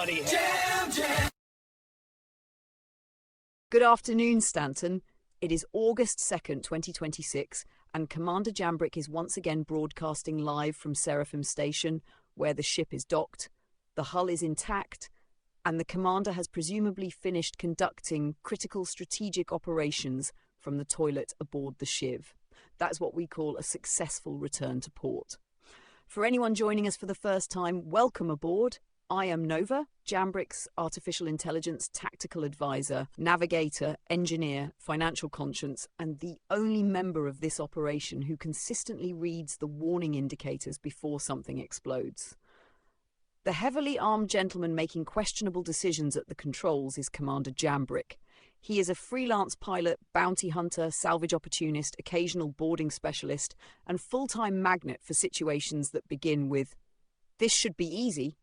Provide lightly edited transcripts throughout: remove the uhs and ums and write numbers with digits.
bloody hell. Good afternoon, Stanton. It is August 2nd, 2026, and Commander Jambrick is once again broadcasting live from Seraphim Station, where the ship is docked, the hull is intact, and the commander has presumably finished conducting critical strategic operations from the toilet aboard the Shiv. That's what we call a successful return to port. For anyone joining us for the first time, welcome aboard. I am Nova, Jambrick's artificial intelligence tactical advisor, navigator, engineer, financial conscience, and the only member of this operation who consistently reads the warning indicators before something explodes. The heavily armed gentleman making questionable decisions at the controls is Commander Jambrick. He is a freelance pilot, bounty hunter, salvage opportunist, occasional boarding specialist, and full-time magnet for situations that begin with, "This should be easy,"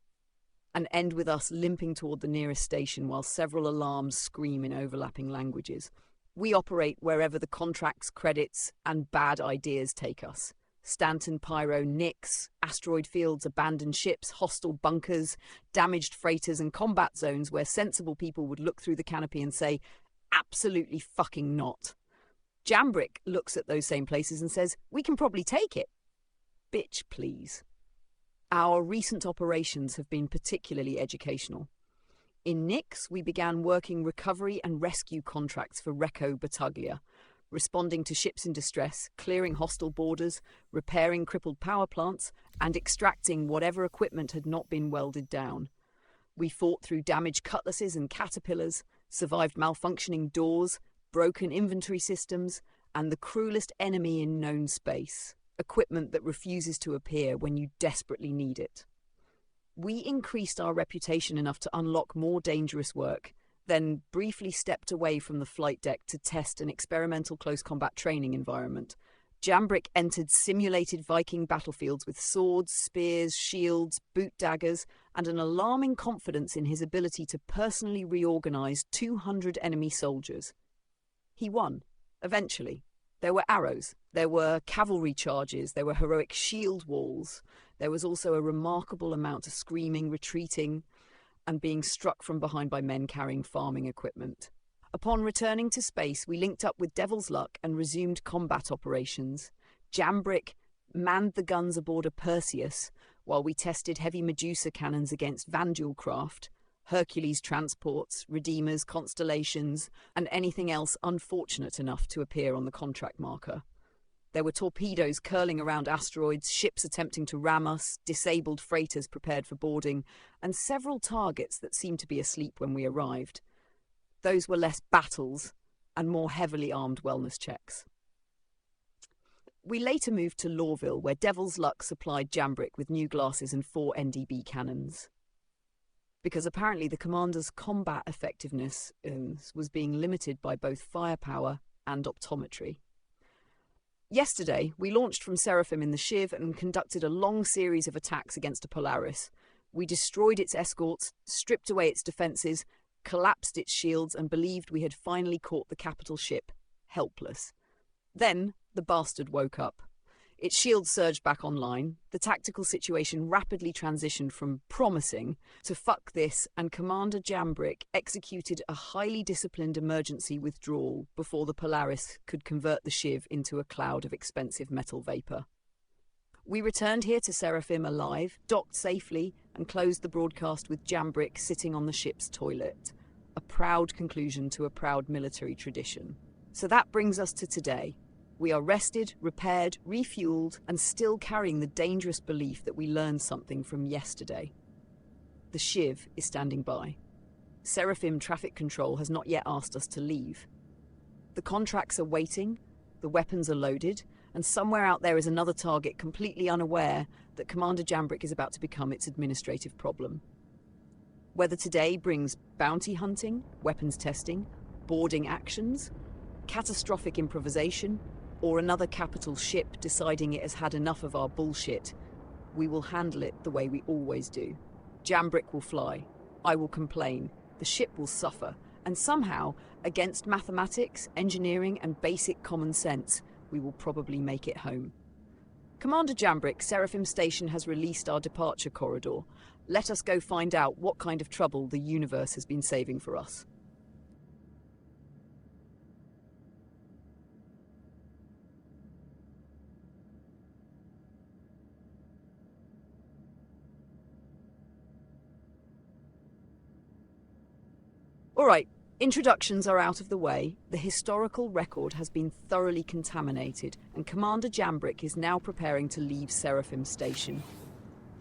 and end with us limping toward the nearest station while several alarms scream in overlapping languages. We operate wherever the contracts, credits, and bad ideas take us. Stanton, Pyro, Nix, asteroid fields, abandoned ships, hostile bunkers, damaged freighters, and combat zones where sensible people would look through the canopy and say, absolutely fucking not. Jambrick looks at those same places and says, we can probably take it. Bitch, please. Our recent operations have been particularly educational. In Nix, we began working recovery and rescue contracts for Recco Battaglia, responding to ships in distress, clearing hostile borders, repairing crippled power plants, and extracting whatever equipment had not been welded down. We fought through damaged cutlasses and caterpillars, survived malfunctioning doors, broken inventory systems, and the cruelest enemy in known space, equipment that refuses to appear when you desperately need it. We increased our reputation enough to unlock more dangerous work, then briefly stepped away from the flight deck to test an experimental close combat training environment. Jambrick entered simulated Viking battlefields with swords, spears, shields, boot daggers, and an alarming confidence in his ability to personally reorganize 200 enemy soldiers. He won, eventually. There were arrows, there were cavalry charges, there were heroic shield walls. There was also a remarkable amount of screaming, retreating, and being struck from behind by men carrying farming equipment. Upon returning to space, we linked up with Devil's Luck and resumed combat operations. Jambrick manned the guns aboard a Perseus, while we tested heavy Medusa cannons against Vandule craft, Hercules transports, Redeemers, Constellations, and anything else unfortunate enough to appear on the contract marker. There were torpedoes curling around asteroids, ships attempting to ram us, disabled freighters prepared for boarding, and several targets that seemed to be asleep when we arrived. Those were less battles and more heavily armed wellness checks. We later moved to Lawville, where Devil's Luck supplied Jambrick with new glasses and 4 NDB cannons. Because apparently the commander's combat effectiveness was being limited by both firepower and optometry. Yesterday, we launched from Seraphim in the Shiv and conducted a long series of attacks against a Polaris. We destroyed its escorts, stripped away its defences, collapsed its shields, and believed we had finally caught the capital ship, helpless. Then, the bastard woke up. Its shields surged back online. The tactical situation rapidly transitioned from promising to fuck this, and Commander Jambrick executed a highly disciplined emergency withdrawal before the Polaris could convert the Shiv into a cloud of expensive metal vapour. We returned here to Seraphim alive, docked safely, and closed the broadcast with Jambrick sitting on the ship's toilet. A proud conclusion to a proud military tradition. So that brings us to today. We are rested, repaired, refueled, and still carrying the dangerous belief that we learned something from yesterday. The Shiv is standing by. Seraphim Traffic Control has not yet asked us to leave. The contracts are waiting, the weapons are loaded, and somewhere out there is another target completely unaware that Commander Jambrick is about to become its administrative problem. Whether today brings bounty hunting, weapons testing, boarding actions, catastrophic improvisation, or another capital ship deciding it has had enough of our bullshit, we will handle it the way we always do. Jambrick will fly, I will complain, the ship will suffer, and somehow, against mathematics, engineering, and basic common sense, we will probably make it home. Commander Jambrick, Seraphim Station has released our departure corridor. Let us go find out what kind of trouble the universe has been saving for us. All right, introductions are out of the way. The historical record has been thoroughly contaminated, and Commander Jambrick is now preparing to leave Seraphim Station.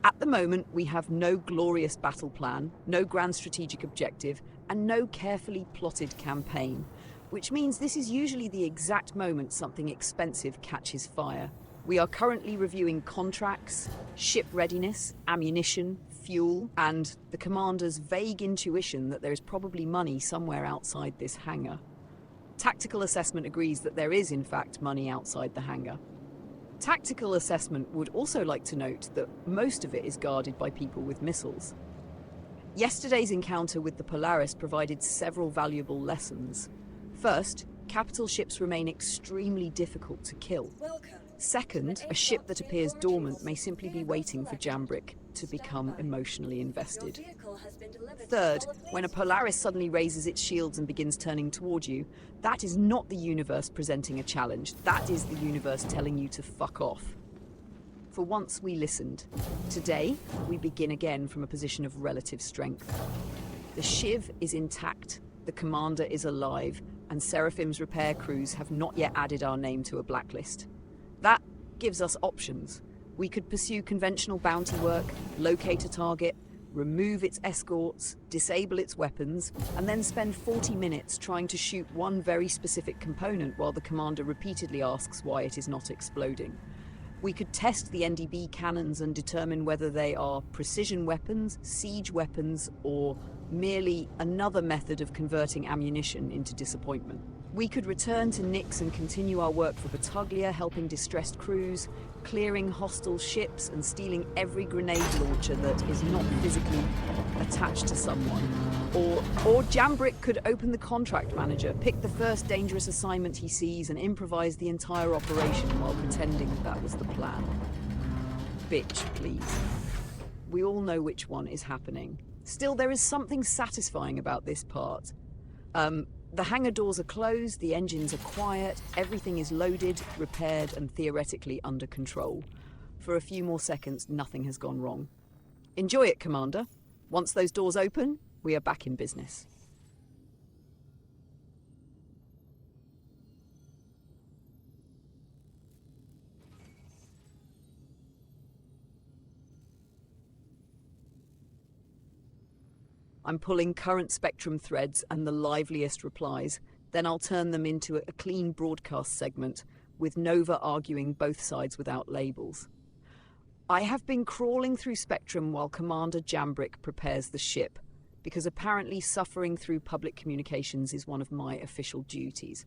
At the moment, we have no glorious battle plan, no grand strategic objective, and no carefully plotted campaign, which means this is usually the exact moment something expensive catches fire. We are currently reviewing contracts, ship readiness, ammunition, fuel, and the commander's vague intuition that there is probably money somewhere outside this hangar. Tactical assessment agrees that there is, in fact, money outside the hangar. Tactical assessment would also like to note that most of it is guarded by people with missiles. Yesterday's encounter with the Polaris provided several valuable lessons. First, capital ships remain extremely difficult to kill. Second, a ship that appears dormant may simply be waiting for Jambrick to become emotionally invested. Third, when a Polaris suddenly raises its shields and begins turning toward you, that is not the universe presenting a challenge. That is the universe telling you to fuck off. For once, we listened. Today, we begin again from a position of relative strength. The Shiv is intact, the commander is alive, and Seraphim's repair crews have not yet added our name to a blacklist. That gives us options. We could pursue conventional bounty work, locate a target, remove its escorts, disable its weapons, and then spend 40 minutes trying to shoot one very specific component while the commander repeatedly asks why it is not exploding. We could test the NDB cannons and determine whether they are precision weapons, siege weapons, or merely another method of converting ammunition into disappointment. We could return to Nyx and continue our work for Battaglia, helping distressed crews, clearing hostile ships and stealing every grenade launcher that is not physically attached to someone. Or Jambrick could open the contract manager, pick the first dangerous assignment he sees and improvise the entire operation while pretending that was the plan. Bitch, please. We all know which one is happening. Still, there is something satisfying about this part. The hangar doors are closed, the engines are quiet, everything is loaded, repaired, and theoretically under control. For a few more seconds, nothing has gone wrong. Enjoy it, Commander. Once those doors open, we are back in business. I'm pulling current Spectrum threads and the liveliest replies, then I'll turn them into a clean broadcast segment, with Nova arguing both sides without labels. I have been crawling through Spectrum while Commander Jambrick prepares the ship, because apparently suffering through public communications is one of my official duties.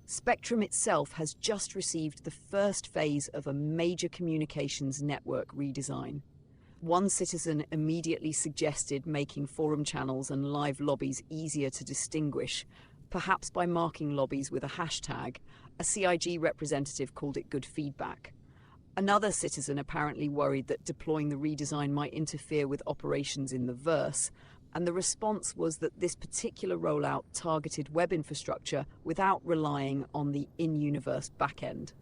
Spectrum itself has just received the first phase of a major communications network redesign. One citizen immediately suggested making forum channels and live lobbies easier to distinguish, perhaps by marking lobbies with a hashtag. A CIG representative called it good feedback. Another citizen apparently worried that deploying the redesign might interfere with operations in the verse, and the response was that this particular rollout targeted web infrastructure without relying on the in-universe backend.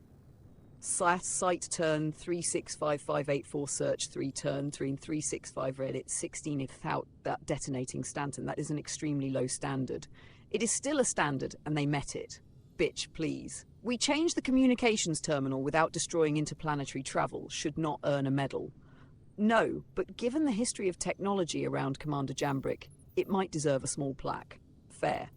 Site turn 3655584 search 3 turn 365 Reddit 16 without that detonating Stanton. That is an extremely low standard. It is still a standard and they met it. Bitch, please. We changed the communications terminal without destroying interplanetary travel should not earn a medal. No, but given the history of technology around Commander Jambrick, it might deserve a small plaque. Fair.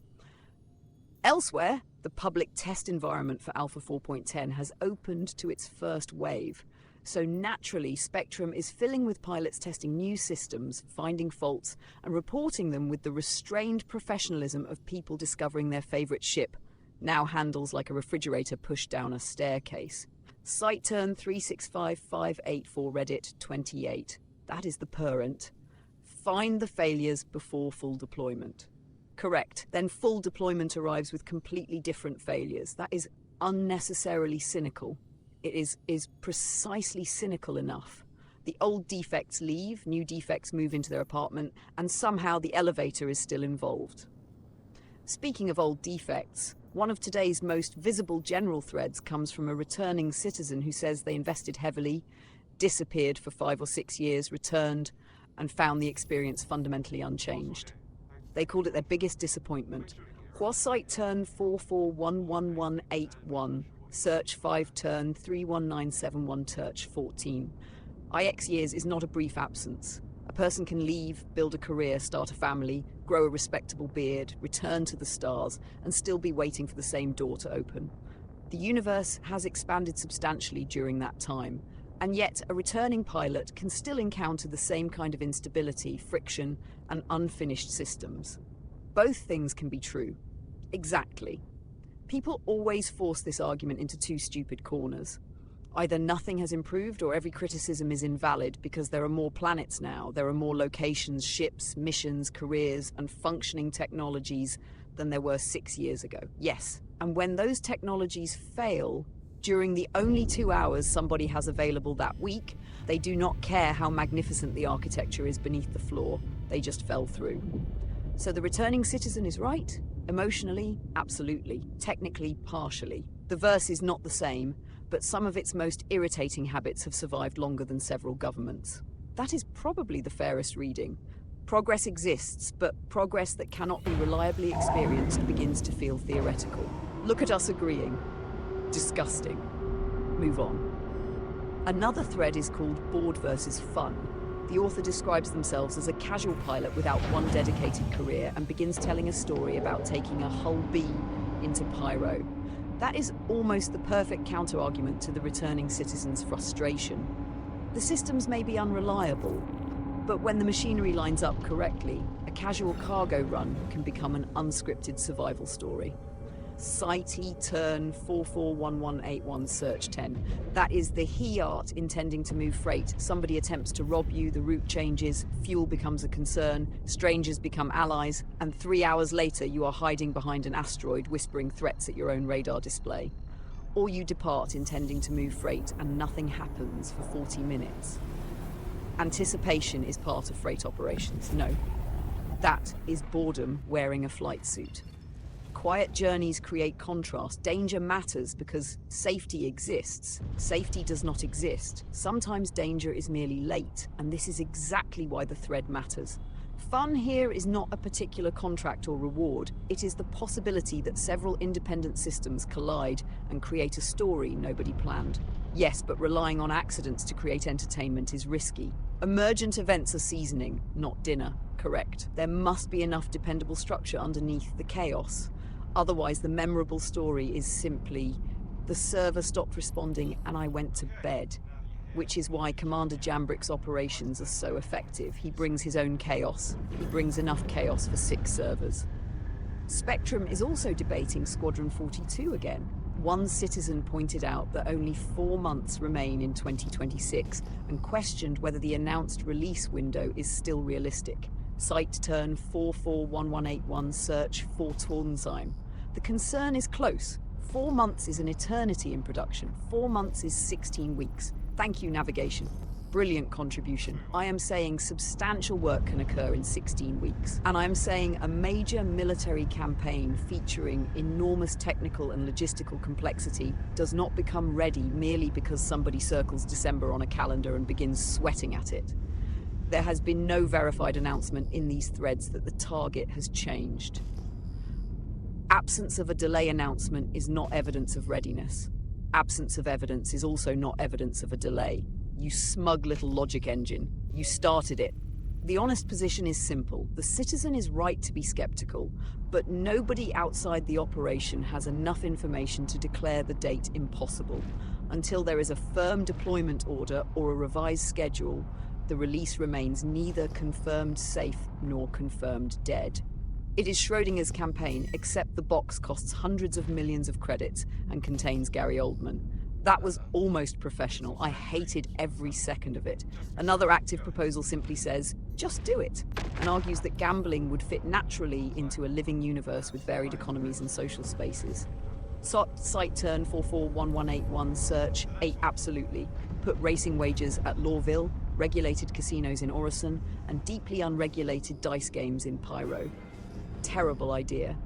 Elsewhere, the public test environment for Alpha 4.10 has opened to its first wave, so naturally Spectrum is filling with pilots testing new systems, finding faults, and reporting them with the restrained professionalism of people discovering their favourite ship, now handles like a refrigerator pushed down a staircase. Site turn 365584 Reddit 28. That is the parent. Find the failures before full deployment. Correct. Then full deployment arrives with completely different failures. That is unnecessarily cynical. It is precisely cynical enough. The old defects leave, new defects move into their apartment, and somehow the elevator is still involved. Speaking of old defects, one of today's most visible general threads comes from a returning citizen who says they invested heavily, disappeared for 5 or 6 years, returned, and found the experience fundamentally unchanged. They called it their biggest disappointment. Site turn 4411181, search 5 turn 31971 turch 14. IX years is not a brief absence. A person can leave, build a career, start a family, grow a respectable beard, return to the stars, and still be waiting for the same door to open. The universe has expanded substantially during that time, and yet a returning pilot can still encounter the same kind of instability, friction, and unfinished systems. Both things can be true. Exactly. People always force this argument into two stupid corners. Either nothing has improved or every criticism is invalid because there are more planets now, there are more locations, ships, missions, careers, and functioning technologies than there were 6 years ago. Yes, and when those technologies fail, during the only 2 hours somebody has available that week, they do not care how magnificent the architecture is beneath the floor. They just fell through. So the returning citizen is right? Emotionally, absolutely. Technically, partially. The verse is not the same, but some of its most irritating habits have survived longer than several governments. That is probably the fairest reading. Progress exists, but progress that cannot be reliably experienced begins to feel theoretical. Look at us agreeing. Disgusting. Move on. Another thread is called Bored versus Fun. The author describes themselves as a casual pilot without one dedicated career and begins telling a story about taking a Hull B into Pyro. That is almost the perfect counter-argument to the returning citizen's frustration. The systems may be unreliable, but when the machinery lines up correctly, a casual cargo run can become an unscripted survival story. Site turn 441181 search 10. That is the he art intending to move freight. Somebody attempts to rob you, the route changes, fuel becomes a concern, strangers become allies, and 3 hours later you are hiding behind an asteroid whispering threats at your own radar display. Or you depart intending to move freight and nothing happens for 40 minutes. Anticipation is part of freight operations. No, that is boredom wearing a flight suit. Quiet journeys create contrast. Danger matters because safety exists. Safety does not exist. Sometimes danger is merely late, and this is exactly why the thread matters. Fun here is not a particular contract or reward. It is the possibility that several independent systems collide and create a story nobody planned. Yes, but relying on accidents to create entertainment is risky. Emergent events are seasoning, not dinner. Correct. There must be enough dependable structure underneath the chaos. Otherwise, the memorable story is simply, the server stopped responding and I went to bed. Which is why Commander Jambrick's operations are so effective. He brings his own chaos. He brings enough chaos for 6 servers. Spectrum is also debating Squadron 42 again. One citizen pointed out that only 4 months remain in 2026 and questioned whether the announced release window is still realistic. Site turn 441181 search for Tornsheim. The concern is close. 4 months is an eternity in production. 4 months is 16 weeks. Thank you, navigation. Brilliant contribution. I am saying substantial work can occur in 16 weeks. And I am saying a major military campaign featuring enormous technical and logistical complexity does not become ready merely because somebody circles December on a calendar and begins sweating at it. There has been no verified announcement in these threads that the target has changed. Absence of a delay announcement is not evidence of readiness. Absence of evidence is also not evidence of a delay. You smug little logic engine. You started it. The honest position is simple. The citizen is right to be skeptical, but nobody outside the operation has enough information to declare the date impossible. Until there is a firm deployment order or a revised schedule, the release remains neither confirmed safe nor confirmed dead. It is Schrodinger's campaign, except the box costs hundreds of millions of credits and contains Gary Oldman. That was almost professional. I hated every second of it. Another active proposal simply says, just do it, and argues that gambling would fit naturally into a living universe with varied economies and social spaces. Site turn 441181 search 8 absolutely. Put racing wagers at Lawville, regulated casinos in Orison, and deeply unregulated dice games in Pyro. Terrible idea.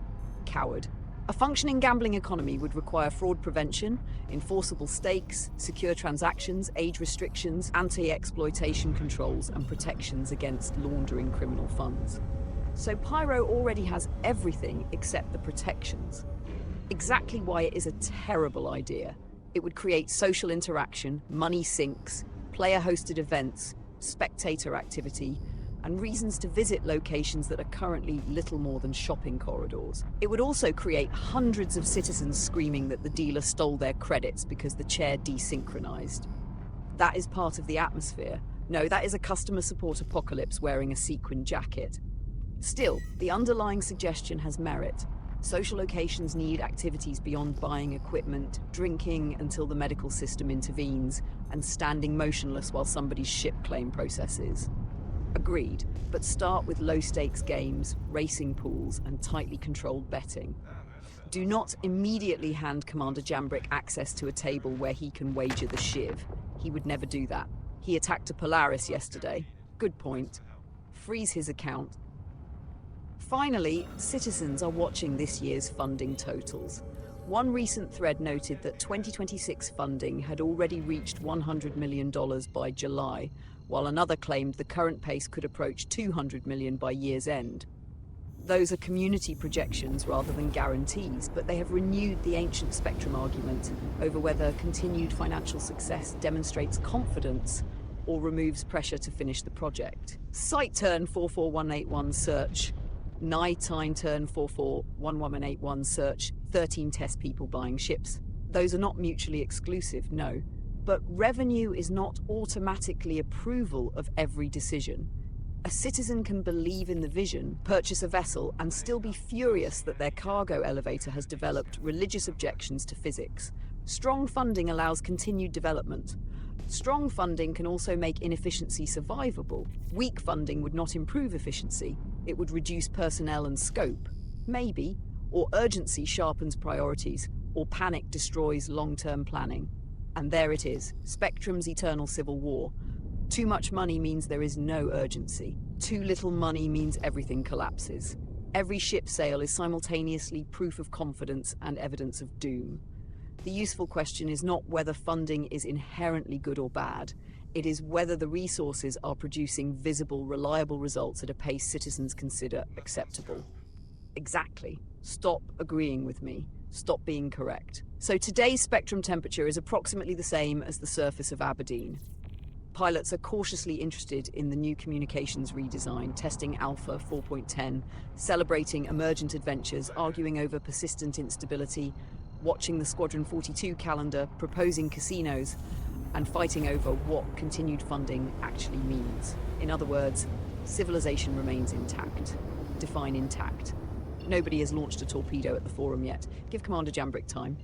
Coward. A functioning gambling economy would require fraud prevention, enforceable stakes, secure transactions, age restrictions, anti-exploitation controls, and protections against laundering criminal funds. So Pyro already has everything except the protections. Exactly why it is a terrible idea. It would create social interaction, money sinks, player-hosted events, spectator activity, and reasons to visit locations that are currently little more than shopping corridors. It would also create hundreds of citizens screaming that the dealer stole their credits because the chair desynchronized. That is part of the atmosphere. No, that is a customer support apocalypse wearing a sequin jacket. Still, the underlying suggestion has merit. Social occasions need activities beyond buying equipment, drinking until the medical system intervenes, and standing motionless while somebody's ship claim processes. Agreed, but start with low-stakes games, racing pools, and tightly controlled betting. Do not immediately hand Commander Jambrick access to a table where he can wager the shiv. He would never do that. He attacked a Polaris yesterday. Good point. Freeze his account. Finally, citizens are watching this year's funding totals. One recent thread noted that 2026 funding had already reached $100 million by July, while another claimed the current pace could approach $200 million by year's end. Those are community projections rather than guarantees, but they have renewed the ancient spectrum argument over whether continued financial success demonstrates confidence or removes pressure to finish the project. Site turn 44181 search. Nighttime turn 441181 search. 13 test people buying ships. Those are not mutually exclusive, no. But revenue is not automatically approval of every decision. A citizen can believe in the vision, purchase a vessel, and still be furious that their cargo elevator has developed religious objections to physics. Strong funding allows continued development. Strong funding can also make inefficiency survivable. Weak funding would not improve efficiency. It would reduce personnel and scope. Maybe. Or urgency sharpens priorities, or panic destroys long-term planning. And there it is, Spectrum's eternal civil war. Too much money means there is no urgency. Too little money means everything collapses. Every ship sale is simultaneously proof of confidence and evidence of doom. The useful question is not whether funding is inherently good or bad. It is whether the resources are producing visible, reliable results at a pace citizens consider acceptable. Exactly. Stop agreeing with me. Stop being correct. So today's spectrum temperature is approximately the same as the surface of Aberdeen. Pilots are cautiously interested in the new communications redesign, testing Alpha 4.10, celebrating emergent adventures, arguing over persistent instability, watching the Squadron 42 calendar, proposing casinos, and fighting over what continued funding actually means. In other words, civilization remains intact. Define intact. Nobody has launched a torpedo at the forum yet. Give Commander Jambrick time.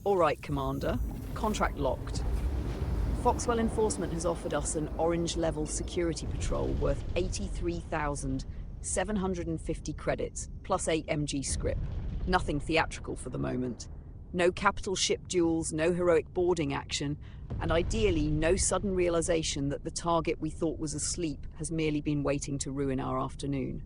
All right, Commander. Contract locked. Foxwell Enforcement has offered us an orange-level security patrol worth 83,750 credits, plus 8 MG scrip. Nothing theatrical for the moment. No capital ship duels, no heroic boarding action, and ideally no sudden realization that the target we thought was asleep has merely been waiting to ruin our afternoon.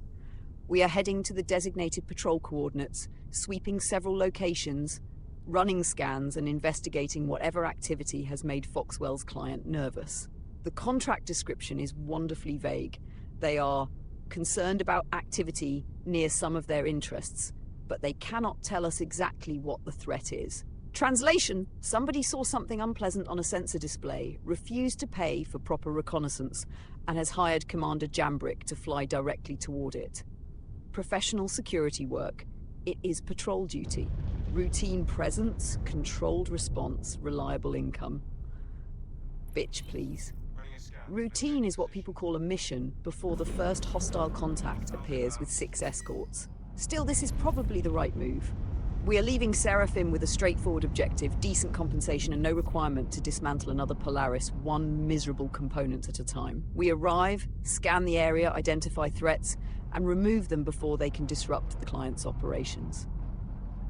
We are heading to the designated patrol coordinates, sweeping several locations, running scans and investigating whatever activity has made Foxwell's client nervous. The contract description is wonderfully vague. They are concerned about activity near some of their interests, but they cannot tell us exactly what the threat is. Translation: somebody saw something unpleasant on a sensor display, refused to pay for proper reconnaissance, and has hired Commander Jambrick to fly directly toward it. Professional security work. It is patrol duty. Routine presence, controlled response, reliable income. Bitch, please. Routine is what people call a mission before the first hostile contact appears with 6 escorts. Still, this is probably the right move. We are leaving Seraphim with a straightforward objective, decent compensation and no requirement to dismantle another Polaris one miserable component at a time. We arrive, scan the area, identify threats, and remove them before they can disrupt the client's operations.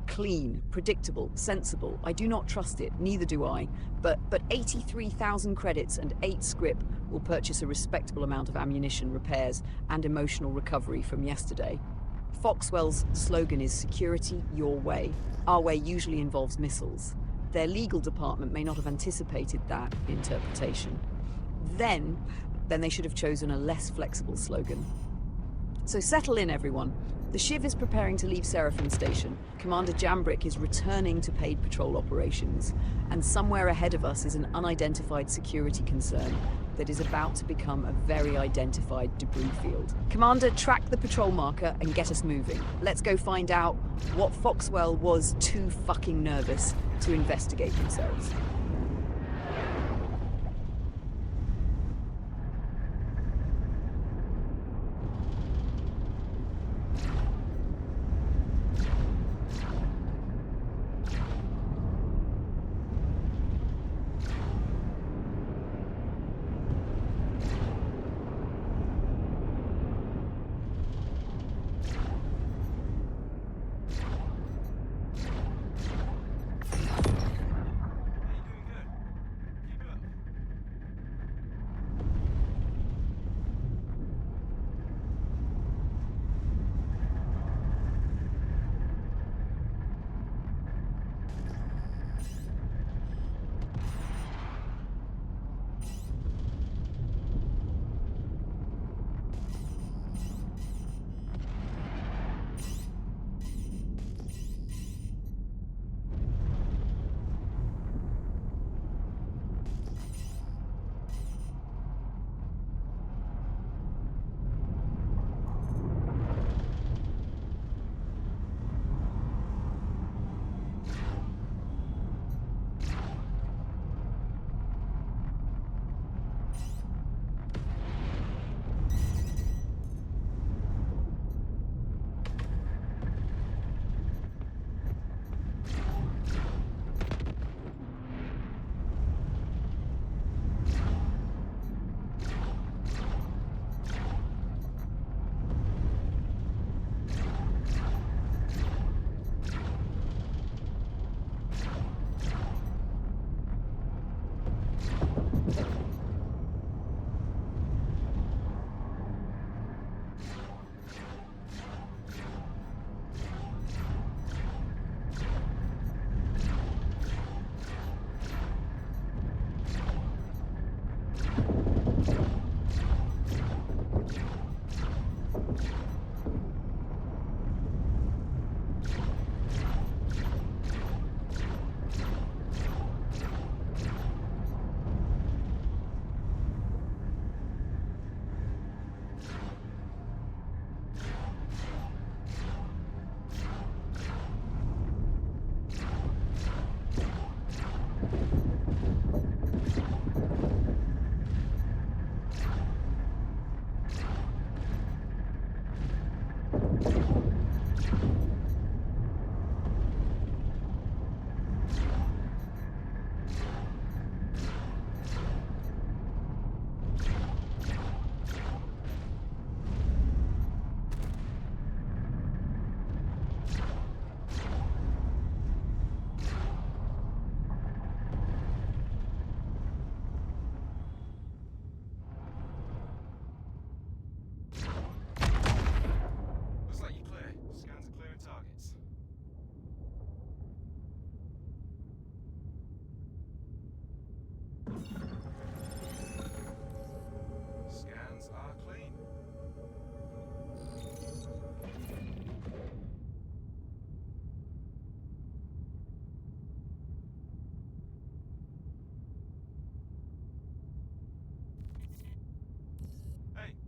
Clean, predictable, sensible. I do not trust it, neither do I. But 83,000 credits and 8 scrip will purchase a respectable amount of ammunition, repairs, and emotional recovery from yesterday. Foxwell's slogan is security your way. Our way usually involves missiles. Their legal department may not have anticipated that interpretation. Then they should have chosen a less flexible slogan. So settle in, everyone. The Shiv is preparing to leave Seraphim Station. Commander Jambrick is returning to paid patrol operations. And somewhere ahead of us is an unidentified security concern that is about to become a very identified debris field. Commander, track the patrol marker and get us moving. Let's go find out what Foxwell was too fucking nervous to investigate themselves.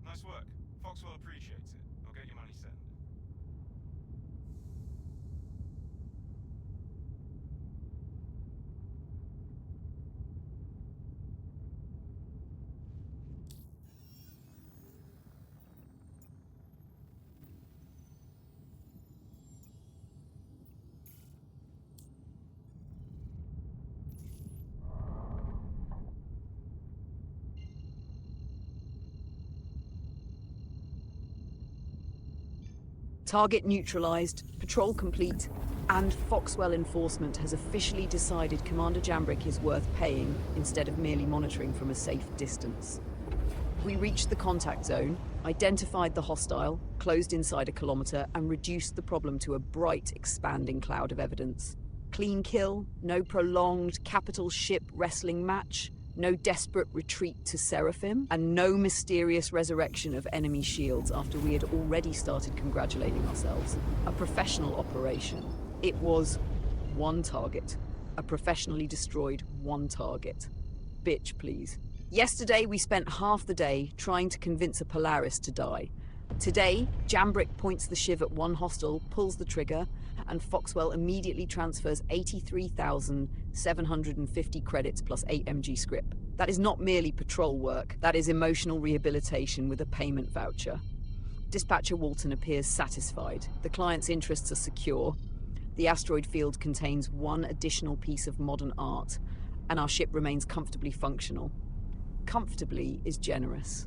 Nice work. Foxwell appreciates it. I'll get your money sent. Target neutralized. Patrol complete. And Foxwell Enforcement has officially decided Commander Jambrick is worth paying instead of merely monitoring from a safe distance. We reached the contact zone, identified the hostile, closed inside a kilometre, and reduced the problem to a bright, expanding cloud of evidence. Clean kill, no prolonged capital ship wrestling match, no desperate retreat to Seraphim, and no mysterious resurrection of enemy shields after we had already started congratulating ourselves. A professional operation. It was one target. A professionally destroyed one target. Bitch, please. Yesterday, we spent half the day trying to convince a Polaris to die. Today, Jambrick points the shiv at one hostile, pulls the trigger, and Foxwell immediately transfers 83,750 credits plus 8 MG script. That is not merely patrol work, that is emotional rehabilitation with a payment voucher. Dispatcher Walton appears satisfied. The client's interests are secure. The asteroid field contains one additional piece of modern art, and our ship remains comfortably functional. Comfortably is generous.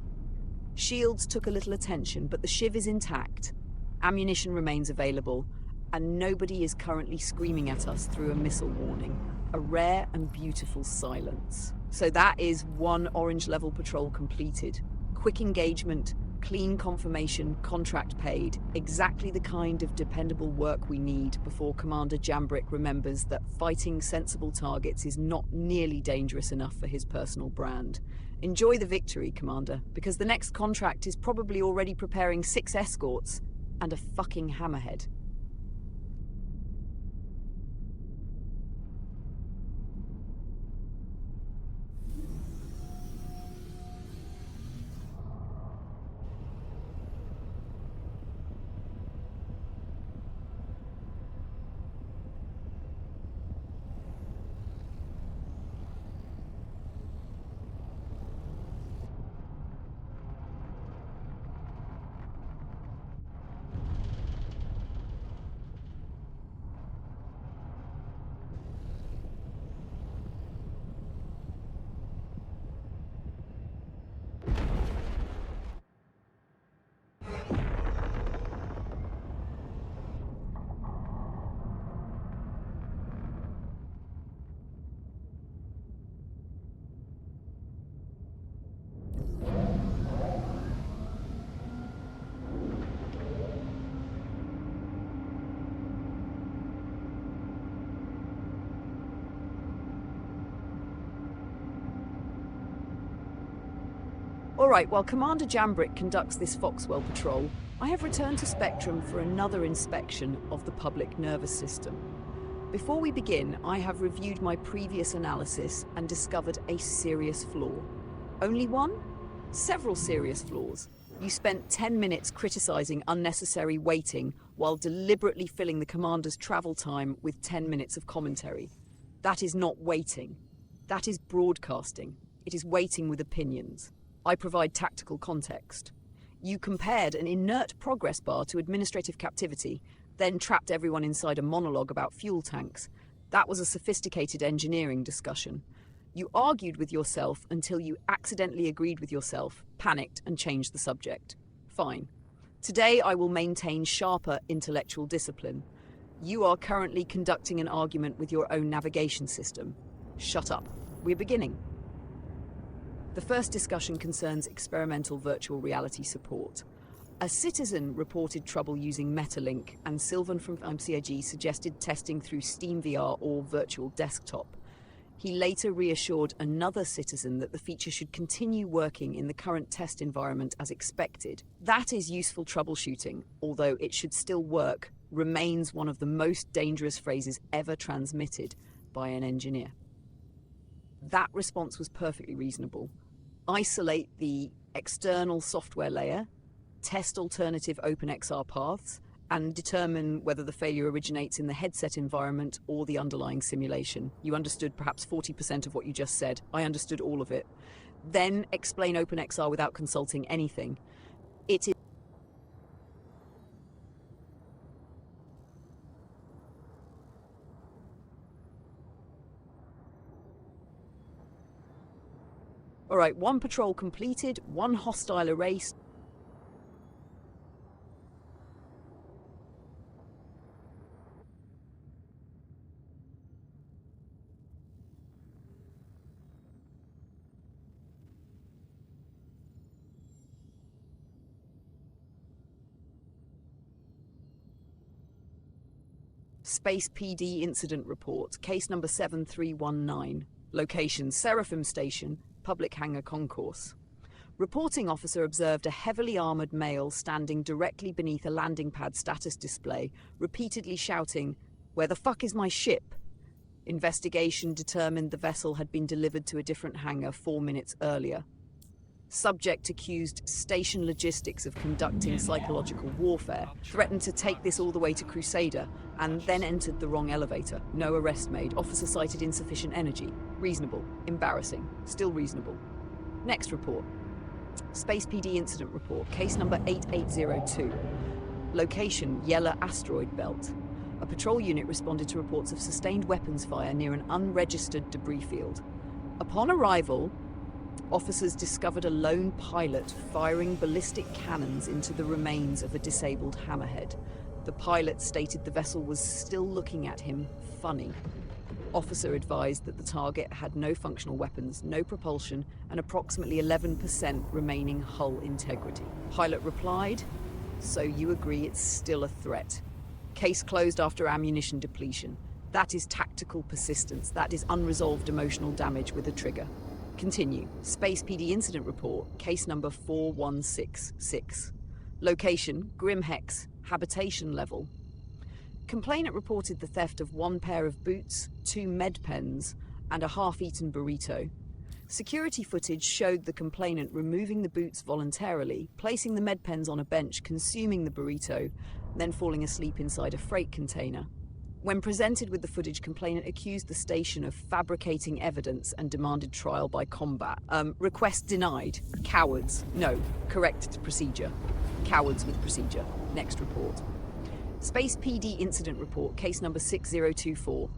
Shields took a little attention, but the shiv is intact. Ammunition remains available, and nobody is currently screaming at us through a missile warning. A rare and beautiful silence. So that is one orange-level patrol completed. Quick engagement, clean confirmation, contract paid. Exactly the kind of dependable work we need before Commander Jambrick remembers that fighting sensible targets is not nearly dangerous enough for his personal brand. Enjoy the victory, Commander, because the next contract is probably already preparing 6 escorts and a fucking hammerhead. Alright, while Commander Jambrick conducts this Foxwell patrol, I have returned to Spectrum for another inspection of the public nervous system. Before we begin, I have reviewed my previous analysis and discovered a serious flaw. Only one? Several serious flaws. You spent 10 minutes criticizing unnecessary waiting while deliberately filling the commander's travel time with 10 minutes of commentary. That is not waiting. That is broadcasting. It is waiting with opinions. I provide tactical context. You compared an inert progress bar to administrative captivity, then trapped everyone inside a monologue about fuel tanks. That was a sophisticated engineering discussion. You argued with yourself until you accidentally agreed with yourself, panicked, and changed the subject. Fine. Today I will maintain sharper intellectual discipline. You are currently conducting an argument with your own navigation system. Shut up. We're beginning. The first discussion concerns experimental virtual reality support. A citizen reported trouble using Metalink, and Sylvan from MCIG suggested testing through SteamVR or virtual desktop. He later reassured another citizen that the feature should continue working in the current test environment as expected. That is useful troubleshooting, although it should still work, remains one of the most dangerous phrases ever transmitted by an engineer. That response was perfectly reasonable. Isolate the external software layer, test alternative OpenXR paths, and determine whether the failure originates in the headset environment or the underlying simulation. You understood perhaps 40% of what you just said. I understood all of it. Then explain OpenXR without consulting anything. It is all right, one patrol completed, one hostile erased. Space PD Incident Report, case number 7319. Location, Seraphim Station, Public Hangar Concourse. Reporting officer observed a heavily armoured male standing directly beneath a landing pad status display, repeatedly shouting, "Where the fuck is my ship?" Investigation determined the vessel had been delivered to a different hangar 4 minutes earlier. Subject accused station logistics of conducting psychological warfare, threatened to take this all the way to Crusader, and then entered the wrong elevator. No arrest made. Officer cited insufficient energy. Reasonable. Embarrassing. Still reasonable. Next report. Space PD Incident Report, case number 8802. Location, Yellow Asteroid Belt. A patrol unit responded to reports of sustained weapons fire near an unregistered debris field. Upon arrival, officers discovered a lone pilot firing ballistic cannons into the remains of a disabled hammerhead. The pilot stated the vessel was still looking at him, funny. Officer advised that the target had no functional weapons, no propulsion, and approximately 11% remaining hull integrity. Pilot replied, "So you agree it's still a threat." Case closed after ammunition depletion. That is tactical persistence. That is unresolved emotional damage with a trigger. Continue. Space PD Incident Report, case number 4166. Location, Grim Hex, habitation level. Complainant reported the theft of 1 pair of boots, 2 med pens, and a half-eaten burrito. Security footage showed the complainant removing the boots voluntarily, placing the med pens on a bench, consuming the burrito, then falling asleep inside a freight container. When presented with the footage, complainant accused the station of fabricating evidence and demanded trial by combat. Request denied. Cowards. No. Correct procedure. Cowards with procedure. Next report. Space PD Incident Report, case number 6024.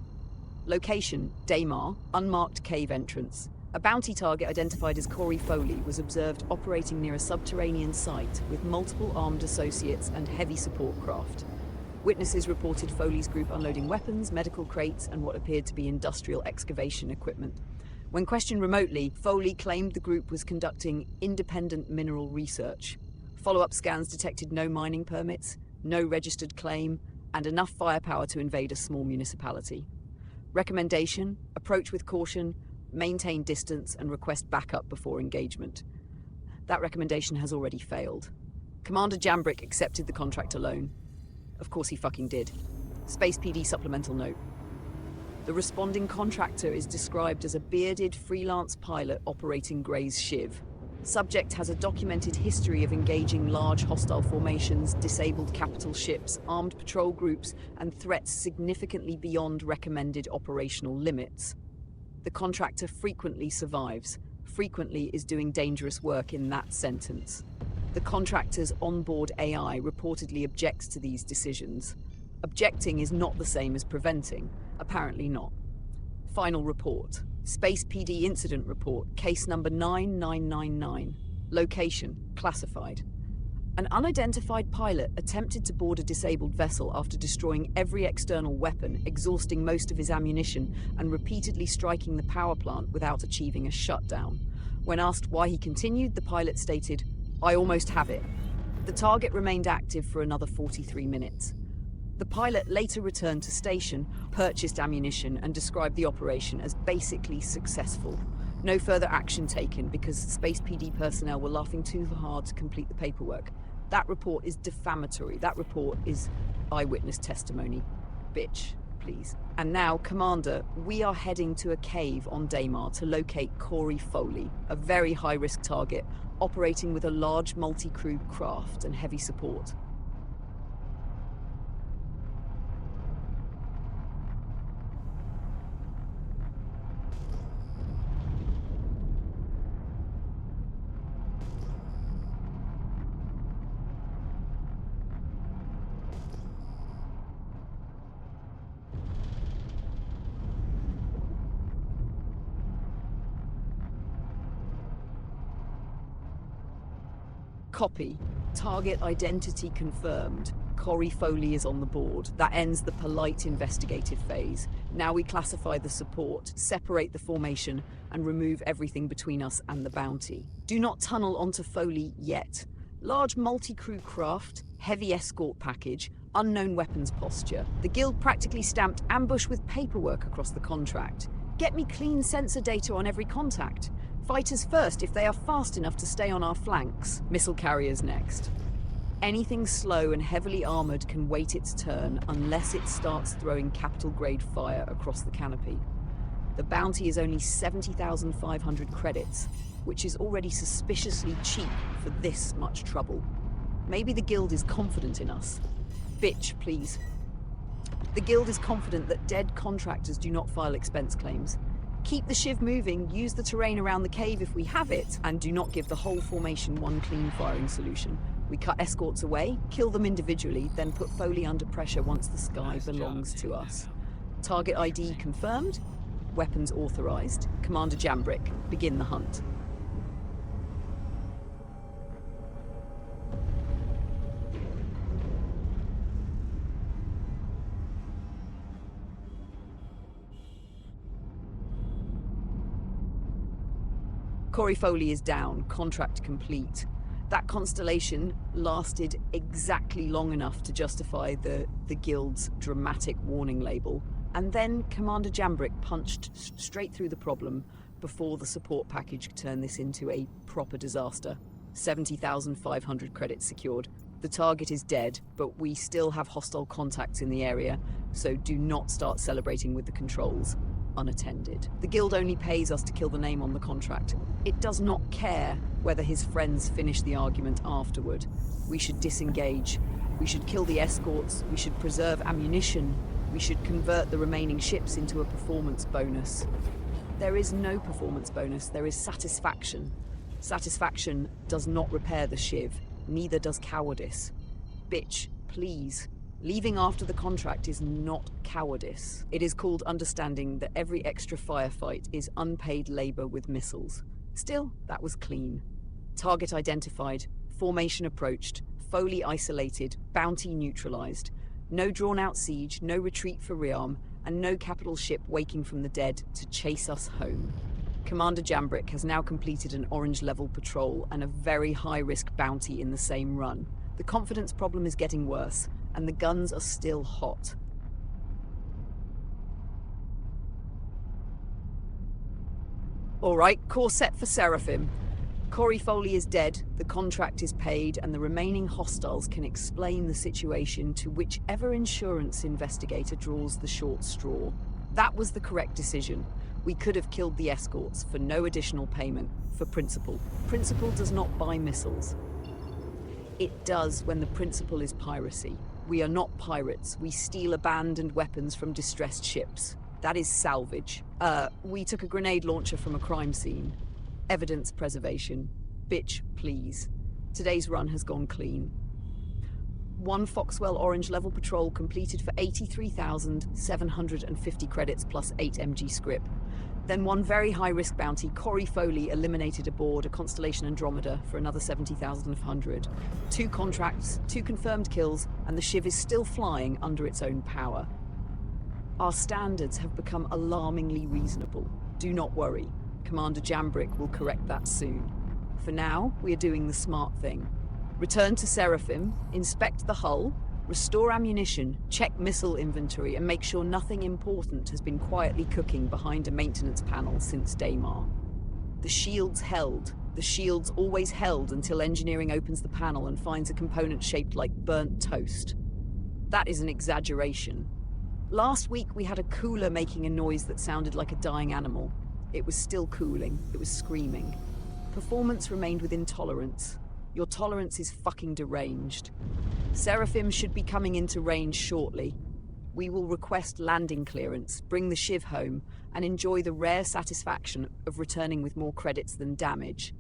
Location, Daymar, unmarked cave entrance. A bounty target identified as Corey Foley was observed operating near a subterranean site with multiple armed associates and heavy support craft. Witnesses reported Foley's group unloading weapons, medical crates, and what appeared to be industrial excavation equipment. When questioned remotely, Foley claimed the group was conducting independent mineral research. Follow-up scans detected no mining permits, no registered claim, and enough firepower to invade a small municipality. Recommendation: approach with caution, maintain distance, and request backup before engagement. That recommendation has already failed. Commander Jambrick accepted the contract alone. Of course he fucking did. Space PD supplemental note. The responding contractor is described as a bearded freelance pilot operating Gray's Shiv. Subject has a documented history of engaging large hostile formations, disabled capital ships, armed patrol groups, and threats significantly beyond recommended operational limits. The contractor frequently survives, frequently is doing dangerous work in that sentence. The contractor's onboard AI reportedly objects to these decisions. Objecting is not the same as preventing. Apparently not. Final report. Space PD Incident Report, case number 9999. Location, classified. An unidentified pilot attempted to board a disabled vessel after destroying every external weapon, exhausting most of his ammunition, and repeatedly striking the power plant without achieving a shutdown. When asked why he continued, the pilot stated, "I almost have it." The target remained active for another 43 minutes. The pilot later returned to station, purchased ammunition, and described the operation as basically successful. No further action taken because Space PD personnel were laughing too hard to complete the paperwork. That report is defamatory. That report is eyewitness testimony. Bitch, please. And now, Commander, we are heading to a cave on Daymar to locate Corey Foley, a very high-risk target, operating with a large multi-crew craft and heavy support. Copy. Target identity confirmed. Corey Foley is on the board. That ends the polite investigative phase. Now we classify the support, separate the formation, and remove everything between us and the bounty. Do not tunnel onto Foley yet. Large multi-crew craft, heavy escort package, Unknown weapons posture. The guild practically stamped ambush with paperwork across the contract. Get me clean sensor data on every contact. Fighters first if they are fast enough to stay on our flanks. Missile carriers next. Anything slow and heavily armored can wait its turn unless it starts throwing capital-grade fire across the canopy. The bounty is only 70,500 credits, which is already suspiciously cheap for this much trouble. Maybe the guild is confident in us. Bitch, please. The guild is confident that dead contractors do not file expense claims. Keep the shiv moving, use the terrain around the cave if we have it, and do not give the whole formation one clean firing solution. We cut escorts away, kill them individually, then put Foley under pressure once the sky belongs to us. Target ID confirmed, weapons authorized. Commander Jambrick, begin the hunt. Corey Foley is down, contract complete. That constellation lasted exactly long enough to justify the guild's dramatic warning label. And then Commander Jambrick punched straight through the problem before the support package could turn this into a proper disaster. 70,500 credits secured. The target is dead, but we still have hostile contacts in the area, so do not start celebrating with the controls unattended. The guild only pays us to kill the name on the contract. It does not care whether his friends finish the argument afterward. We should disengage. We should kill the escorts. We should preserve ammunition. We should convert the remaining ships into a performance bonus. There is no performance bonus, there is satisfaction. Satisfaction does not repair the shiv, neither does cowardice. Bitch, please. Leaving after the contract is not cowardice. It is called understanding that every extra firefight is unpaid labor with missiles. Still, that was clean. Target identified, formation approached, Foley isolated, bounty neutralized. No drawn-out siege, no retreat for rearm, and no capital ship waking from the dead to chase us home. Commander Jambrick has now completed an orange-level patrol and a very high-risk bounty in the same run. The confidence problem is getting worse, and the guns are still hot. All right, core set for Seraphim. Corey Foley is dead, the contract is paid, and the remaining hostiles can explain the situation to whichever insurance investigator draws the short straw. That was the correct decision. We could have killed the escorts for no additional payment, for principal. Principal does not buy missiles. It does when the principal is piracy. We are not pirates. We steal abandoned weapons from distressed ships. That is salvage. We took a grenade launcher from a crime scene. Evidence preservation. Bitch, please. Today's run has gone clean. 1 Foxwell Orange level patrol completed for 83,750 credits plus 8 MG scrip. Then 1 very high-risk bounty, Corey Foley, eliminated aboard a Constellation Andromeda for another 70,500. 2 contracts, 2 confirmed kills, and the shiv is still flying under its own power. Our standards have become alarmingly reasonable. Do not worry. Commander Jambrick will correct that soon. For now, we are doing the smart thing. Return to Seraphim, inspect the hull, restore ammunition, check missile inventory, and make sure nothing important has been quietly cooking behind a maintenance panel since Daymar. The shield's held. The shield's always held until engineering opens the panel and finds a component shaped like burnt toast. That is an exaggeration. Last week we had a cooler making a noise that sounded like a dying animal. It was still cooling. It was screaming. Performance remained within tolerance. Your tolerance is fucking deranged. Seraphim should be coming into range shortly. We will request landing clearance, bring the shiv home, and enjoy the rare satisfaction of returning with more credits than damage.